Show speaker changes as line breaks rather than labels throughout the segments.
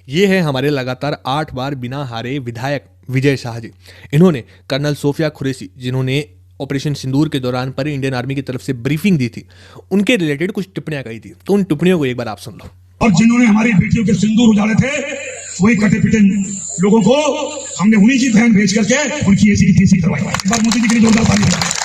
ये है हमारे लगातार 8 बार बिना हारे विधायक विजय शाह जी। इन्होंने कर्नल सोफिया कुरैशी, जिन्होंने ऑपरेशन सिंदूर के दौरान पर इंडियन आर्मी की तरफ से ब्रीफिंग दी थी, उनके रिलेटेड कुछ टिप्पणियां कही थी। तो उन टिप्पणियों को एक बार आप सुन लो।
और जिन्होंने हमारी बेटियों के सिंदूर उजाड़े थे, वही कटे पिटे लोगों को हमने उन्हीं की बहन भेज करके उनकी ऐसी की तैसी करवाई। एक बार मोदी जी के लिए जोरदार ताली।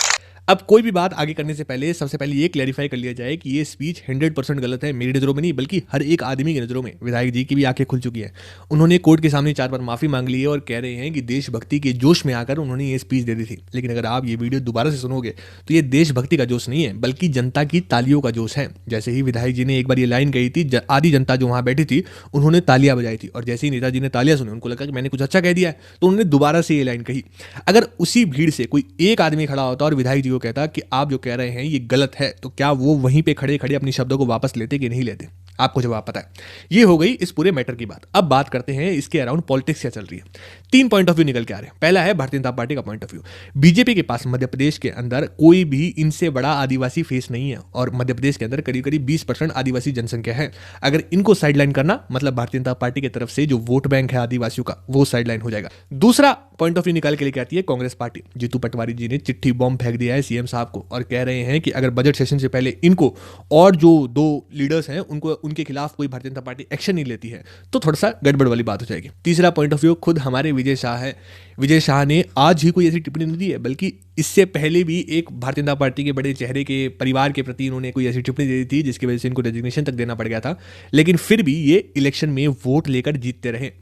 अब कोई भी बात आगे करने से पहले सबसे पहले ये क्लैरिफाई कर लिया जाए कि ये स्पीच 100% गलत है। मेरी नज़रों में नहीं, बल्कि हर एक आदमी की नज़रों में। विधायक जी की भी आंखें खुल चुकी हैं। उन्होंने कोर्ट के सामने 4 बार माफ़ी मांग ली है और कह रहे हैं कि देशभक्ति के जोश में आकर उन्होंने ये स्पीच दे दी थी। लेकिन अगर आप ये वीडियो दोबारा से सुनोगे तो ये देशभक्ति का जोश नहीं है, बल्कि जनता की तालियों का जोश है। जैसे ही विधायक जी ने एक बार ये लाइन कही थी, आधी जनता जो वहाँ बैठी थी उन्होंने तालियां बजाई थी, और जैसे ही नेताजी ने तालियां सुनी, उनको लगा कि मैंने कुछ अच्छा कह दिया है, तो उन्होंने दोबारा से ये लाइन कही। अगर उसी भीड़ से कोई एक आदमी खड़ा होता और विधायक जी को कहता कि आप जो कह रहे हैं ये गलत है, तो क्या वो वहीं पे खड़े खड़े अपनी शब्दों को वापस लेते कि नहीं लेते? आपको जवाब पता है। ये हो गई इस पूरे मैटर की बात। अब बात करते हैं इसके अराउंड पॉलिटिक्स क्या चल रही है। 3 पॉइंट ऑफ व्यू निकल के आ रहे हैं। पहला है भारतीय जनता पार्टी का पॉइंट ऑफ व्यू। बीजेपी के पास मध्य प्रदेश के अंदर कोई भी इनसे बड़ा आदिवासी फेस नहीं है, और मध्य प्रदेश के अंदर करीब करीब 20% आदिवासी जनसंख्या है। अगर इनको साइडलाइन करना, मतलब भारतीय जनता पार्टी की तरफ से जो वोट बैंक है आदिवासियों का, वो साइडलाइन हो जाएगा। दूसरा पॉइंट ऑफ व्यू निकाल के लेके आती है कांग्रेस पार्टी। जीतू पटवारी जी ने चिट्ठी बॉम्ब फेंक दिया है सीएम साहब को, और कह रहे हैं कि अगर बजट सेशन से पहले इनको और जो 2 लीडर्स हैं उनको उनके खिलाफ कोई भारतीय जनता पार्टी एक्शन नहीं लेती है तो थोड़ा सा गड़बड़ वाली बात हो जाएगी। तीसरा पॉइंट ऑफ व्यू खुद हमारे विजय शाह है। विजय शाह ने आज ही कोई ऐसी टिप्पणी नहीं दी है, बल्कि इससे पहले भी एक भारतीय जनता पार्टी के बड़े चेहरे के परिवार के प्रति इन्होंने कोई ऐसी टिप्पणी दी थी जिसकी वजह से इनको रेजिग्नेशन तक देना पड़ गया था। लेकिन फिर भी ये इलेक्शन में वोट लेकर जीतते रहे।